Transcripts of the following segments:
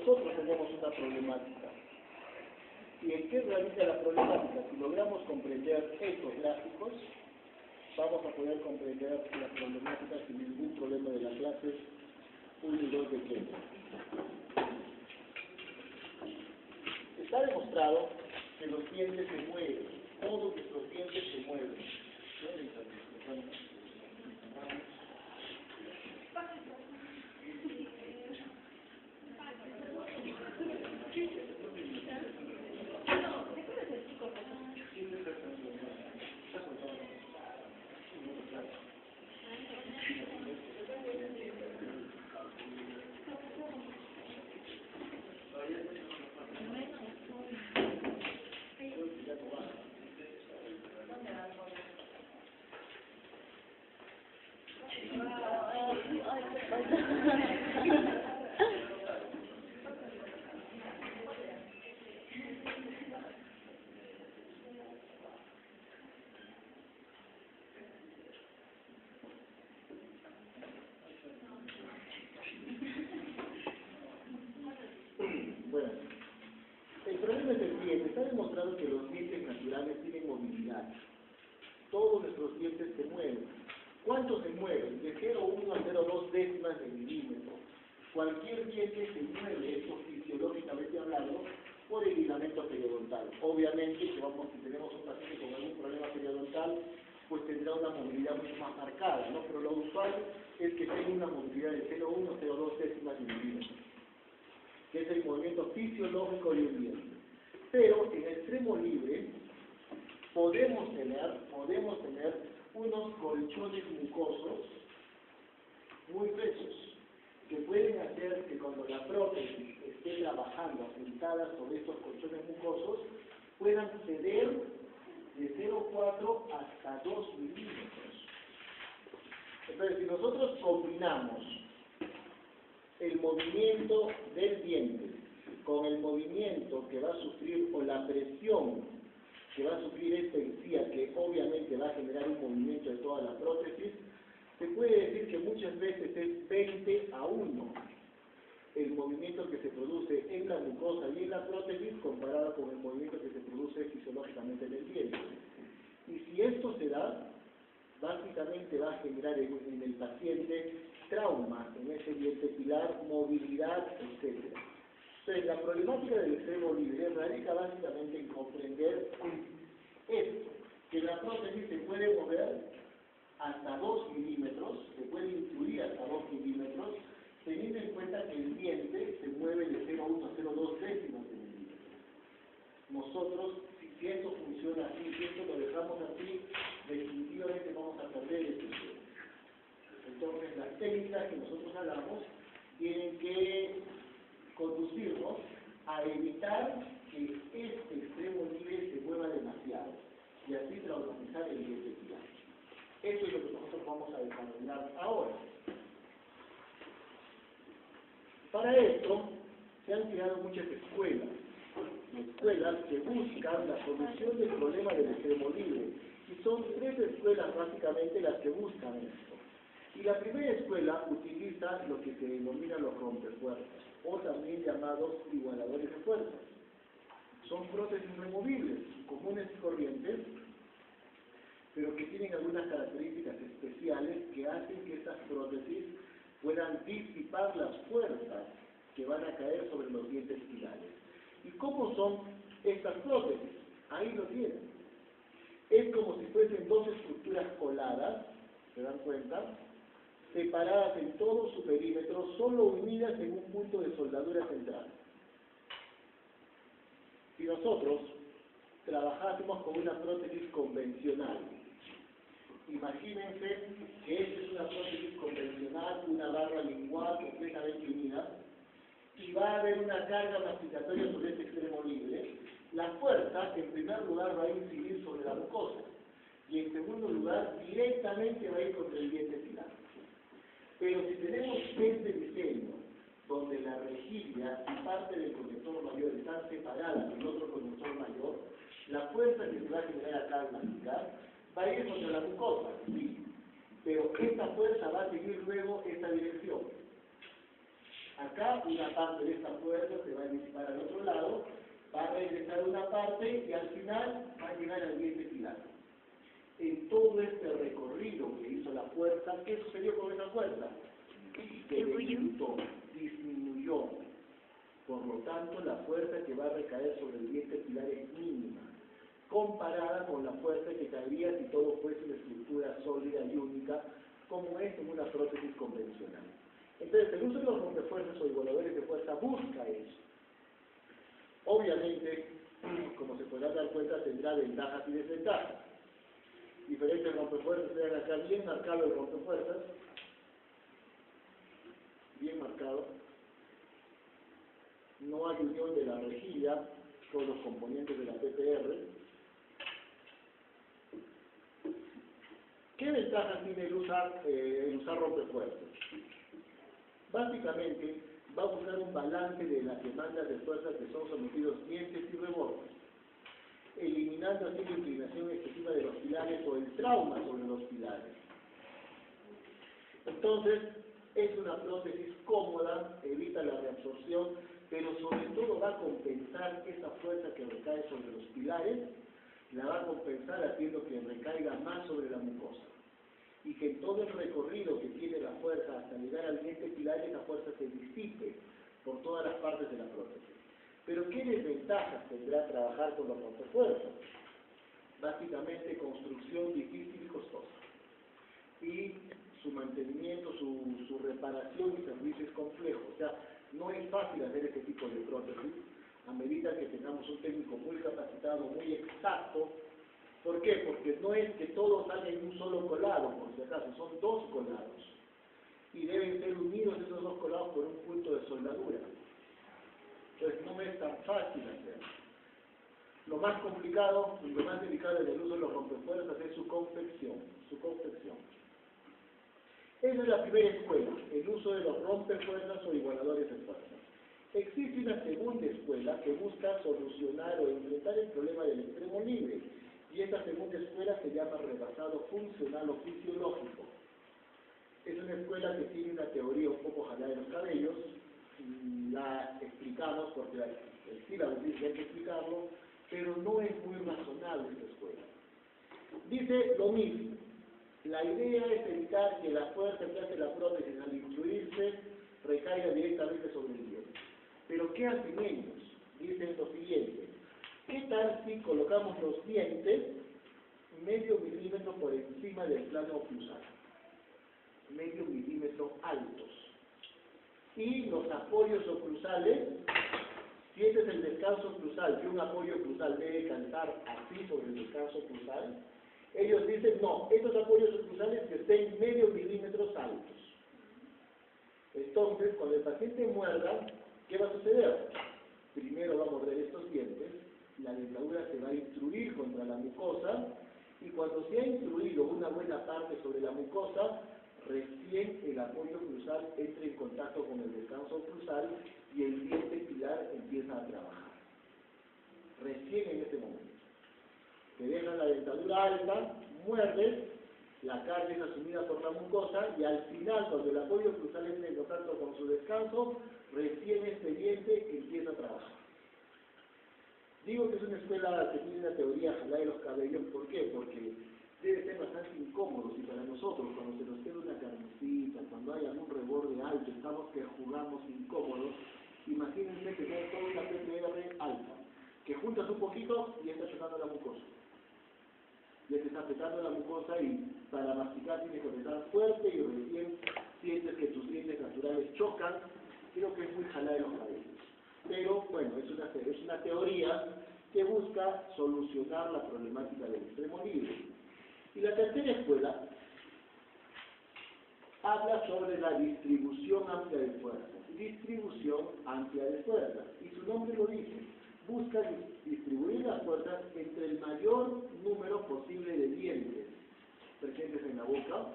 nosotros tenemos una problemática. ¿Y en qué radica la problemática? Si logramos comprender estos gráficos, vamos a poder comprender la problemática sin ningún problema de las clases 1 y 2 de química. Está demostrado que los dientes se mueven, todos nuestros dientes se mueven. Bueno, el problema es el siguiente. Está demostrado que los dientes naturales tienen movilidad. Todos nuestros dientes se mueven. ¿Cuántos se mueven? De 0,1 a 0,2 décimas de milímetro. Cualquier diente se mueve, esto fisiológicamente hablando, por el ligamento periodontal. Obviamente, si tenemos un paciente con algún problema periodontal, pues tendrá una movilidad mucho más marcada, ¿no? Pero lo usual es que tenga una movilidad de 0,1 a 0,2 décimas de milímetro, que es el movimiento fisiológico de un diente. Pero en extremo libre podemos tener unos colchones mucosos muy gruesos, que pueden hacer que cuando la prótesis esté trabajando asentada sobre estos colchones mucosos, puedan ceder de 0,4 hasta 2 milímetros. Entonces, si nosotros combinamos el movimiento del diente con el movimiento que va a sufrir, o la presión que va a sufrir esta encía, que obviamente va a generar un movimiento de toda la prótesis, se puede decir que muchas veces es 20:1 el movimiento que se produce en la mucosa y en la prótesis comparado con el movimiento que se produce fisiológicamente en el diente. Y si esto se da, básicamente va a generar en el paciente trauma en ese diente pilar, movilidad, etc. Entonces, la problemática del extremo libre radica básicamente en comprender esto, que la prótesis se puede mover hasta 2 milímetros, se puede incluir hasta 2 milímetros, teniendo en cuenta que el diente se mueve de 0,1 a 0,2 décimas de milímetro. Nosotros, si esto funciona así, si esto lo dejamos así, definitivamente vamos a perder este diente. Entonces, las técnicas que nosotros hablamos tienen que conducirnos a evitar que este extremo libre se mueva demasiado y así traumatizar el diente pilar. Eso es lo que nosotros vamos a desarrollar ahora. Para esto se han creado muchas escuelas que buscan la solución del problema del extremo libre. Y son 3 escuelas básicamente las que buscan esto. Y la primera escuela utiliza lo que se denomina los rompefuerzas, o también llamados igualadores de fuerzas. Son prótesis removibles, comunes y corrientes, pero que tienen algunas características especiales que hacen que estas prótesis puedan disipar las fuerzas que van a caer sobre los dientes pilares. ¿Y cómo son estas prótesis? Ahí lo tienen. Es como si fuesen 2 estructuras coladas, ¿se dan cuenta? Separadas en todo su perímetro, solo unidas en un punto de soldadura central. Si nosotros trabajásemos con una prótesis convencional, imagínense que esta es una prótesis convencional, una barra lingual completamente unida, y va a haber una carga masticatoria sobre este extremo libre. La fuerza, en primer lugar, va a incidir sobre la mucosa, y en segundo lugar, directamente va a ir contra el diente pilar. Pero si tenemos este diseño, donde la rejilla y parte del conector mayor están separadas del otro conector mayor, la fuerza que se va a generar acá al masticar va a ir contra la mucosa, sí, pero esta fuerza va a seguir luego esta dirección. Acá una parte de esta fuerza se va a disipar al otro lado, va a regresar a una parte y al final va a llegar al diente pilar. En todo este recorrido que hizo la fuerza, ¿qué sucedió con esa fuerza? Se disminuyó. Por lo tanto, la fuerza que va a recaer sobre el diente pilar es mínima, comparada con la fuerza que caería si todo fuese una estructura sólida y única, como es en una prótesis convencional. Entonces, el uso de los rompefuerzas o igualadores de fuerza busca eso. Obviamente, como se podrá dar cuenta, tendrá ventajas y desventajas. Diferentes rompefuerzas, vean acá bien marcado el rompefuerzas, bien marcado. No hay unión de la rejilla con los componentes de la PPR. ¿Qué ventajas tiene el usar rompefuerzas? Básicamente, va a buscar un balance de las demandas de fuerzas que son sometidos dientes y rebordes, eliminando así la inclinación excesiva de los pilares o el trauma sobre los pilares. Entonces, es una prótesis cómoda, evita la reabsorción, pero sobre todo va a compensar esa fuerza que recae sobre los pilares, la va a compensar haciendo que recaiga más sobre la mucosa. Y que en todo el recorrido que tiene la fuerza hasta llegar al diente pilar, esa fuerza se disipe por todas las partes de la prótesis. Pero ¿qué desventajas tendrá trabajar con los rompefuerzas? Básicamente construcción difícil y costosa. Y su mantenimiento, su reparación y servicio es complejo. O sea, no es fácil hacer este tipo de prótesis. A medida que tengamos un técnico muy capacitado, muy exacto. ¿Por qué? Porque no es que todo salga en un solo colado, por si acaso, son dos colados. Y deben ser unidos esos dos colados por un punto de soldadura. Entonces no es tan fácil hacerlo. Lo más complicado y lo más delicado en el uso de los rompefuerzas es su confección. Esa es la primera escuela, el uso de los rompefuerzas o igualadores de fuerza. Existe una segunda escuela que busca solucionar o enfrentar el problema del extremo libre, y esta segunda escuela se llama rebasado funcional o fisiológico. Es una escuela que tiene una teoría un poco jalada de los cabellos, la explicamos porque el sílabo dice que hay que explicarlo, pero no es muy razonable esta escuela. Dice lo mismo. La idea es evitar que la fuerza que hace la prótesis al instruirse recaiga directamente sobre el diente. Pero ¿qué hacen ellos? Dicen lo siguiente: ¿qué tal si colocamos los dientes medio milímetro por encima del plano oclusal? Medio milímetro altos. Y los apoyos oclusales, si este es el descanso oclusal, que un apoyo oclusal debe calzar así sobre el descanso oclusal, ellos dicen, no, estos apoyos oclusales que estén medio milímetros altos. Entonces, cuando el paciente muerda, ¿qué va a suceder? Primero va a morder estos dientes, la dentadura se va a intruir contra la mucosa, y cuando se ha intruido una buena parte sobre la mucosa, recién el apoyo oclusal entra en contacto con el descanso oclusal y el diente pilar empieza a trabajar. Recién en ese momento. Te dejan la dentadura alta, muerdes, la carne es asumida por la mucosa y al final, cuando el apoyo oclusal entra en contacto con su descanso, recién este diente empieza a trabajar. Digo que es una escuela que tiene una teoría jalada de los cabellos, ¿por qué? Porque debe ser bastante incómodo, y para nosotros, cuando se nos queda una carnecita, cuando hay algún reborde alto, estamos que jugamos incómodos, imagínense que tiene toda una PPR alta, que juntas un poquito y está chocando la mucosa. Ya te está apretando la mucosa y para masticar tienes que apretar fuerte y recién sientes que tus dientes naturales chocan. Creo que es muy jalada de los cabellos. Pero bueno, es una teoría que busca solucionar la problemática del extremo libre. Y la tercera escuela habla sobre la distribución amplia de fuerzas. Distribución amplia de fuerzas. Y su nombre lo dice. Busca distribuir las fuerzas entre el mayor número posible de dientes presentes en la boca.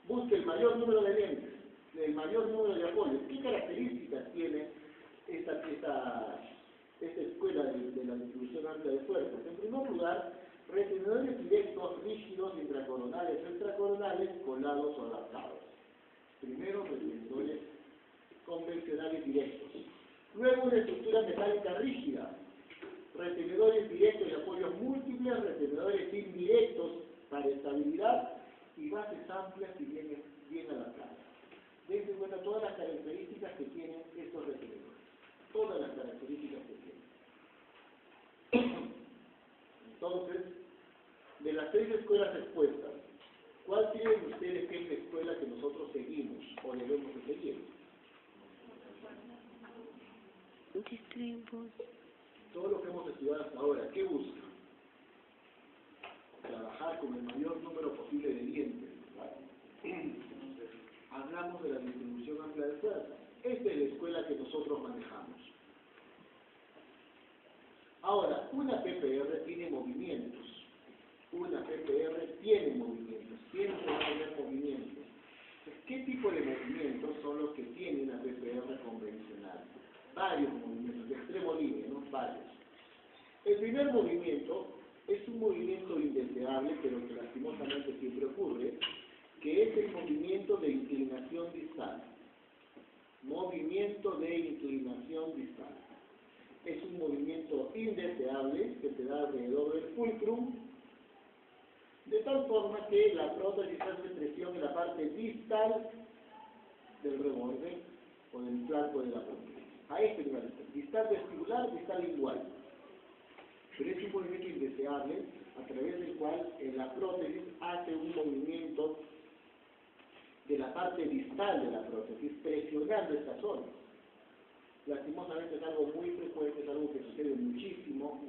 Busca el mayor número de dientes, el mayor número de apoyos. ¿Qué características tiene esta escuela de la distribución amplia de fuerzas? En primer lugar, retenedores directos, rígidos, intracoronales o extracoronales con modulados o adaptados. Primero, retenedores convencionales directos. Luego, una estructura metálica rígida, retenedores directos y apoyos múltiples, retenedores indirectos para estabilidad y bases amplias y bien adaptadas. Dense cuenta todas las características que tienen estos retenedores. Todas las características que tienen. Entonces, de las 6 escuelas expuestas, ¿cuál creen ustedes que es la escuela que nosotros seguimos o debemos de seguir? Todo lo que hemos estudiado hasta ahora, ¿qué busca? Trabajar con el mayor número posible de dientes. Hablamos de la distribución amplia de fuerza. Esta es la escuela que nosotros manejamos. Ahora, una PPR tiene movimientos. Una PPR tiene movimientos. Siempre va a tener movimientos. ¿Qué tipo de movimientos son los que tiene una PPR convencional? Varios movimientos, de extremo libre, ¿no? Varios. El primer movimiento es un movimiento indeseable, pero que lastimosamente siempre ocurre, que es el movimiento de inclinación distal. Movimiento de inclinación distal. Es un movimiento indeseable que se da alrededor del fulcrum, de tal forma que la prótesis hace presión en la parte distal del reborde o del flanco de la prótesis. A este nivel, distal vestibular, distal lingual. Pero es un movimiento indeseable a través del cual la prótesis hace un movimiento de la parte distal de la prótesis, presionando esta zona. Lastimosamente es algo muy frecuente, es algo que sucede muchísimo,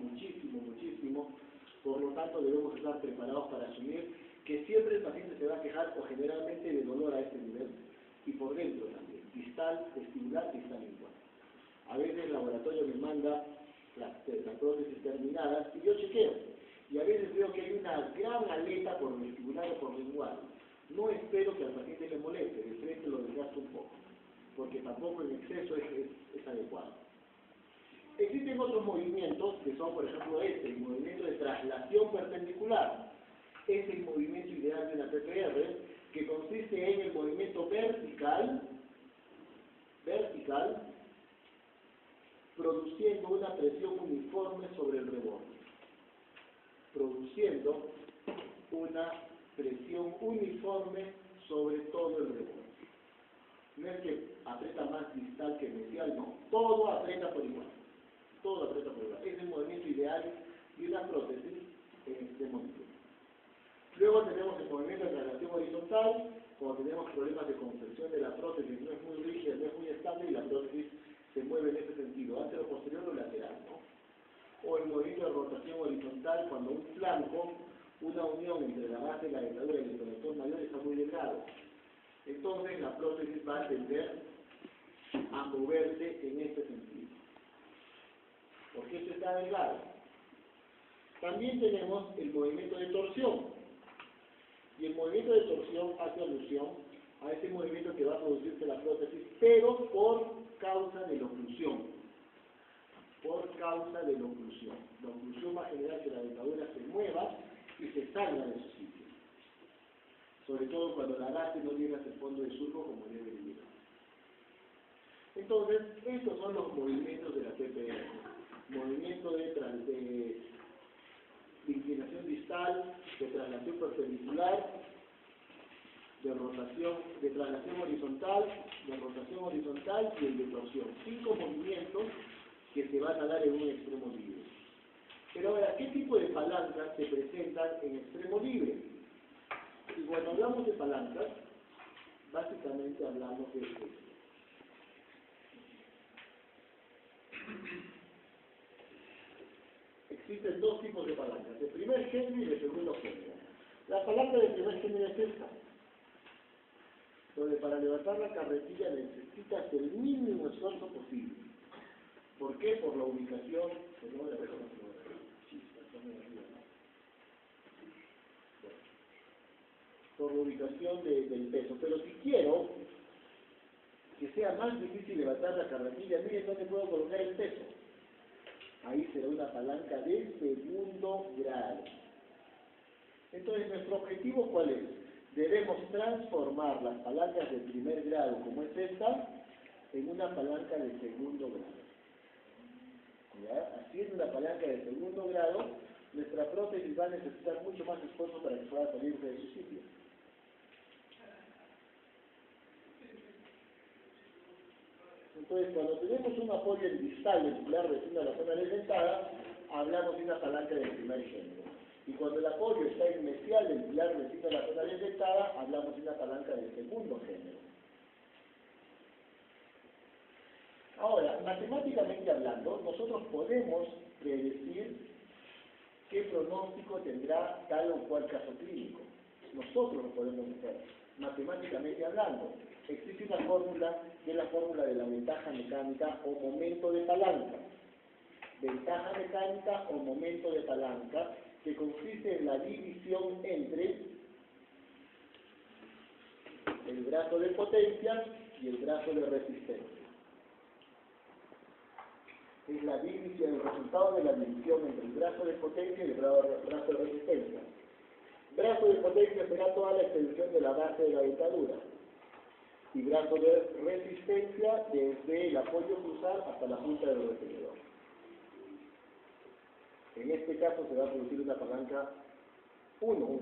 por lo tanto debemos estar preparados para asumir que siempre el paciente se va a quejar o generalmente de dolor a este nivel, y por dentro también, distal, vestibular, distal lingual. A veces el laboratorio me manda las prótesis terminadas y yo chequeo, y a veces veo que hay una gran aleta por vestibular o por lingual. No espero que al paciente le moleste, de frente lo desgasto un poco, porque tampoco en exceso es adecuado. Existen otros movimientos que son, por ejemplo, el movimiento de traslación perpendicular. Es el movimiento ideal de una PPR, que consiste en el movimiento vertical, produciendo una presión uniforme sobre el reborde. Produciendo una presión uniforme sobre todo el reborde. No es que aprieta más distal que medial, no. Todo aprieta por igual. Todo aprieta por igual. Es el movimiento ideal de una prótesis en extremo libre. Luego tenemos el movimiento de traslación horizontal, cuando tenemos problemas de concepción de la prótesis, no es muy rígida, no es muy estable y la prótesis se mueve en ese sentido, antero, posterior o lateral, ¿no? O el movimiento de rotación horizontal, cuando un flanco, una unión entre la base de la dentadura y el conector mayor está muy delgado. Entonces la prótesis va a tender a moverse en este sentido. Porque esto está delgado. También tenemos el movimiento de torsión. Y el movimiento de torsión hace alusión a ese movimiento que va a producirse la prótesis, pero por causa de la oclusión. Por causa de la oclusión. La oclusión va a generar que la dentadura se mueva y se salga de su sitio. Sobre todo cuando la base no llega hasta el fondo del surco como debe llegar. Entonces, estos son los movimientos de la PPR. Movimiento de inclinación distal, de traslación perpendicular, de rotación, de traslación horizontal, de rotación horizontal y el de torsión. 5 movimientos que se van a dar en un extremo libre. Pero ahora, ¿qué tipo de palancas se presentan en extremo libre? Y cuando hablamos de palancas, básicamente hablamos de esto. Existen dos tipos de palancas, de primer género y de segundo género. La palanca de primer género es esta, donde para levantar la carretilla necesitas el mínimo esfuerzo posible. ¿Por qué? Por la ubicación, por la ubicación del peso. Pero si quiero que sea más difícil levantar la carretilla, miren dónde puedo colocar el peso. Ahí será una palanca de segundo grado. Entonces, ¿nuestro objetivo cuál es? debemos transformar las palancas de primer grado, como es esta, en una palanca de segundo grado. ¿Ya? Haciendo una palanca de segundo grado, nuestra prótesis va a necesitar mucho más esfuerzo para que pueda salirse de su sitio. Entonces, cuando tenemos un apoyo en distal del pilar vecino a la zona desdentada, hablamos de una palanca del primer género. Y cuando el apoyo está en mesial del pilar vecino a la zona desdentada, hablamos de una palanca del segundo género. Ahora, matemáticamente hablando, nosotros podemos predecir qué pronóstico tendrá tal o cual caso clínico. Nosotros lo podemos hacer, matemáticamente hablando. Existe una fórmula, que es la fórmula de la ventaja mecánica o momento de palanca. Ventaja mecánica o momento de palanca, que consiste en la división entre el brazo de potencia y el brazo de resistencia. Es la división, el resultado de la división entre el brazo de potencia y el brazo de resistencia. Brazo de potencia será toda la extensión de la base de la dentadura. Y brazo de resistencia desde el apoyo cruzal hasta la punta del retenedor. En este caso se va a producir una palanca 1.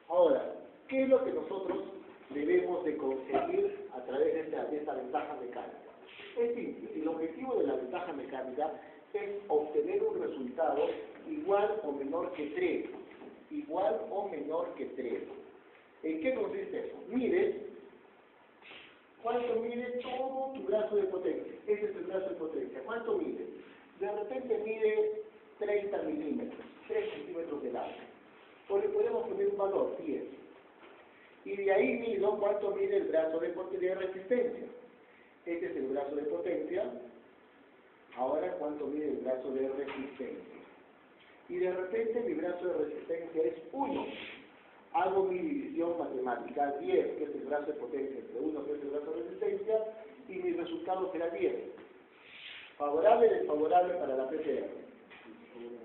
Ahora, ¿qué es lo que nosotros debemos de conseguir a través de esta ventaja mecánica? Es simple, el objetivo de la ventaja mecánica es obtener un resultado igual o menor que 3. Igual o menor que 3. ¿En qué consiste eso? Mide cuánto mide todo tu brazo de potencia. Ese es el brazo de potencia. ¿Cuánto mide? De repente mide 30 milímetros, 3 centímetros de largo. O le podemos poner un valor, 10. Y de ahí mido cuánto mide el brazo de resistencia. Este es el brazo de potencia. Ahora, ¿cuánto mide el brazo de resistencia? Y de repente mi brazo de resistencia es 1. Hago mi división matemática, 10, que es el brazo de potencia, entre 1, que es el brazo de resistencia, y mi resultado será 10. ¿Favorable o desfavorable para la PCR?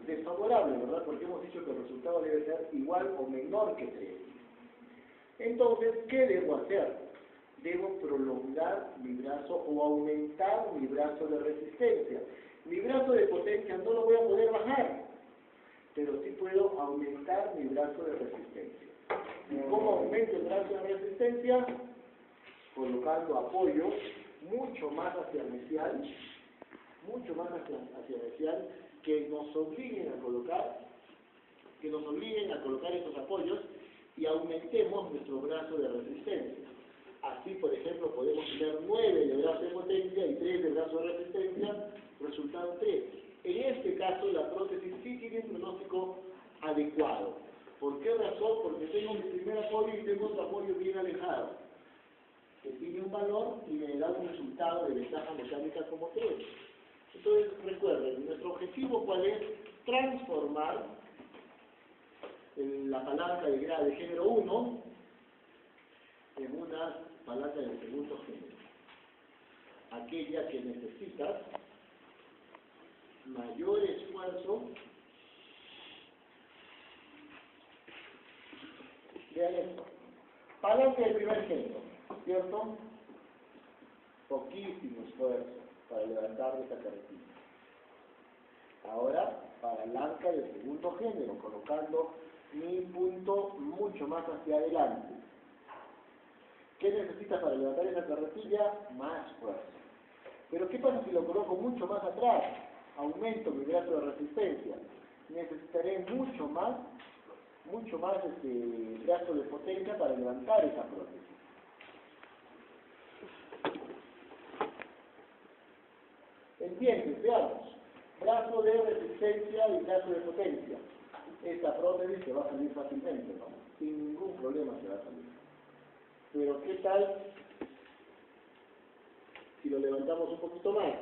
Desfavorable, ¿verdad? Porque hemos dicho que el resultado debe ser igual o menor que 3. Entonces, ¿qué debo hacer? Debo prolongar mi brazo o aumentar mi brazo de resistencia. Mi brazo de potencia no lo voy a poder bajar, pero sí puedo aumentar mi brazo de resistencia. ¿Cómo aumento el brazo de resistencia? Colocando apoyos mucho más hacia mesial, que nos obliguen a colocar estos apoyos y aumentemos nuestro brazo de resistencia. Así, por ejemplo, podemos tener 9 de brazo de potencia y 3 de brazo de resistencia, resultado 3. En este caso, la prótesis sí tiene un pronóstico adecuado. ¿Por qué razón? Porque tengo mi primer apoyo y tengo otro apoyo bien alejado, que tiene un valor y me da un resultado de ventaja mecánica como 3. Entonces, recuerden, nuestro objetivo ¿cuál es? Transformar la palanca de género 1 en una palanca de segundo género. Aquella que necesita mayor esfuerzo. Vean esto. Palanca de primer género, ¿cierto? Poquísimo esfuerzo para levantar esta carretilla. Ahora, palanca de segundo género, colocando mi punto mucho más hacia adelante. ¿Qué necesita para levantar esa carretilla? Más fuerza. Pero ¿qué pasa si lo coloco mucho más atrás? Aumento mi brazo de resistencia. Necesitaré mucho más brazo de potencia para levantar esa prótesis. ¿Entiendes? Veamos. Brazo de resistencia y brazo de potencia. Esta prótesis se va a salir fácilmente, ¿no? Sin ningún problema se va a salir. Pero ¿qué tal si lo levantamos un poquito más?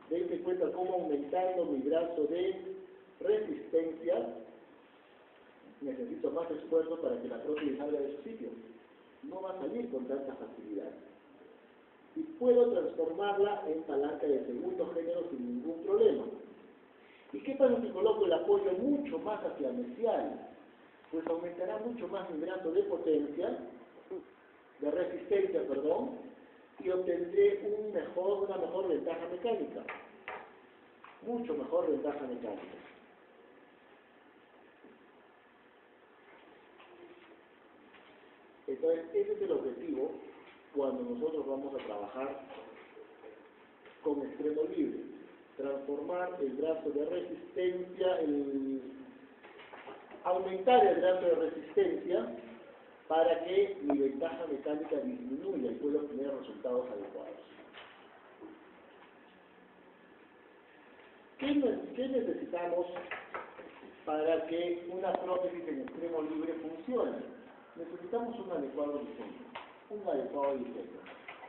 Dense cuenta cómo aumentando mi brazo de resistencia necesito más esfuerzo para que la prótesis salga de su sitio. No va a salir con tanta facilidad. Y puedo transformarla en palanca de segundo género sin ningún problema. pasa si coloco el apoyo mucho más hacia el mesial? Pues aumentará mucho más mi brazo de potencia, de resistencia, perdón, y obtendré una mejor ventaja mecánica. Mucho mejor ventaja mecánica. Entonces, ese es el objetivo cuando nosotros vamos a trabajar con extremo libre. Transformar el brazo de resistencia, aumentar el brazo de resistencia para que mi ventaja mecánica disminuya y pueda obtener resultados adecuados. ¿Qué necesitamos para que una prótesis en extremo libre funcione? Necesitamos un adecuado diseño.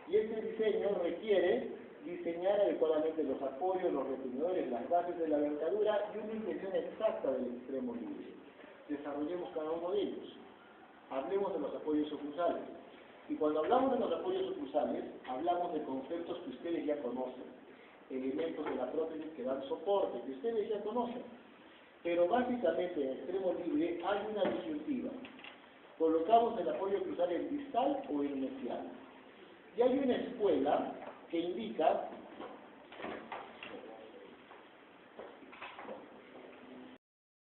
Y este diseño requiere diseñar adecuadamente los apoyos, los retenedores, las bases de la dentadura y una impresión exacta del extremo libre. Desarrollemos cada uno de ellos. Hablemos de los apoyos oclusales. Y cuando hablamos de los apoyos oclusales, hablamos de conceptos que ustedes ya conocen, elementos de la prótesis que dan soporte, que ustedes ya conocen. Pero básicamente en extremo libre hay una disyuntiva. Colocamos el apoyo oclusal en distal o en mesial. Y hay una escuela que indica